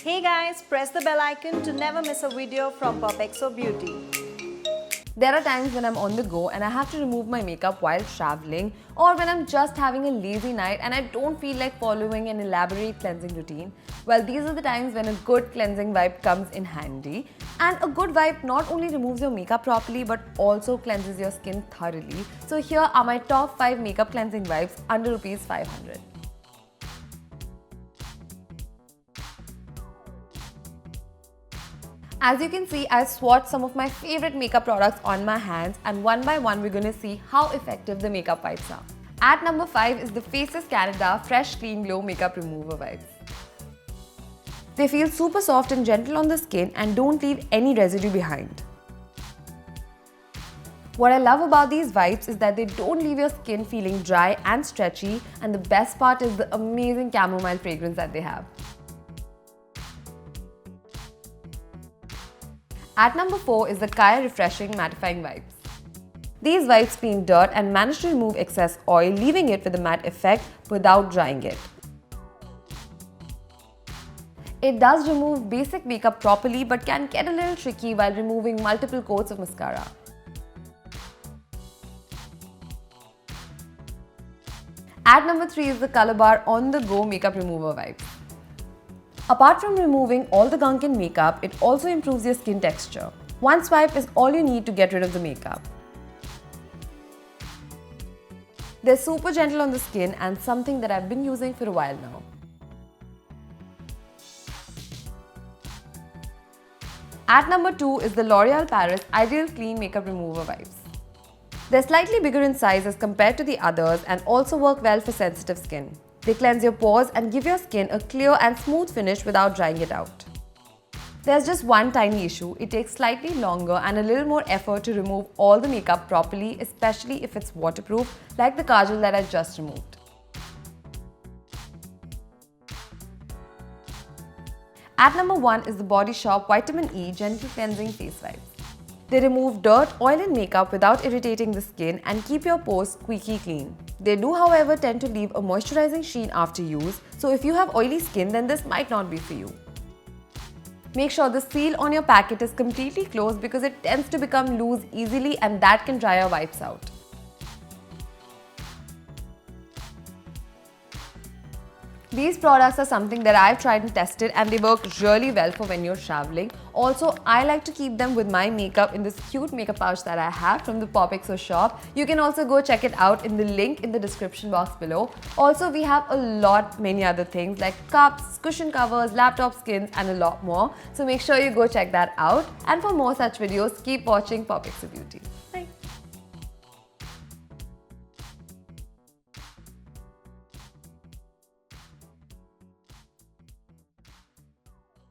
Hey guys, press the bell icon to never miss a video from POPxo Beauty. There are times when I'm on the go and I have to remove my makeup while traveling, or when I'm just having a lazy night and I don't feel like following an elaborate cleansing routine. Well, these are the times when a good cleansing wipe comes in handy. And a good wipe not only removes your makeup properly but also cleanses your skin thoroughly. So here are my top 5 makeup cleansing wipes under Rs 500. As you can see, I swatched some of my favorite makeup products on my hands, and one by one we're gonna see how effective the makeup wipes are. At number 5 is the Faces Canada Fresh Clean Glow Makeup Remover Wipes. They feel super soft and gentle on the skin and don't leave any residue behind. What I love about these wipes is that they don't leave your skin feeling dry and stretchy, and the best part is the amazing chamomile fragrance that they have. At number 4 is the Kaya Refreshing Mattifying Wipes. These wipes clean dirt and manage to remove excess oil, leaving it with a matte effect without drying it. It does remove basic makeup properly but can get a little tricky while removing multiple coats of mascara. At number 3 is the Calabar On The Go Makeup Remover Wipes. Apart from removing all the gunk in makeup, it also improves your skin texture. One swipe is all you need to get rid of the makeup. They're super gentle on the skin and something that I've been using for a while now. At number 2 is the L'Oreal Paris Ideal Clean Makeup Remover Wipes. They're slightly bigger in size as compared to the others and also work well for sensitive skin. They cleanse your pores and give your skin a clear and smooth finish without drying it out. There's just one tiny issue. It takes slightly longer and a little more effort to remove all the makeup properly, especially if it's waterproof, like the kajal that I just removed. At number 1 is the Body Shop Vitamin E Gentle Cleansing Face Wipes. They remove dirt, oil and makeup without irritating the skin and keep your pores squeaky clean. They do, however, tend to leave a moisturizing sheen after use, so if you have oily skin, then this might not be for you. Make sure the seal on your packet is completely closed because it tends to become loose easily and that can dry your wipes out. These products are something that I've tried and tested and they work really well for when you're traveling. Also, I like to keep them with my makeup in this cute makeup pouch that I have from the POPxo shop. You can also go check it out in the link in the description box below. Also, we have many other things like cups, cushion covers, laptop skins and a lot more. So make sure you go check that out. And for more such videos, keep watching POPxo Beauty.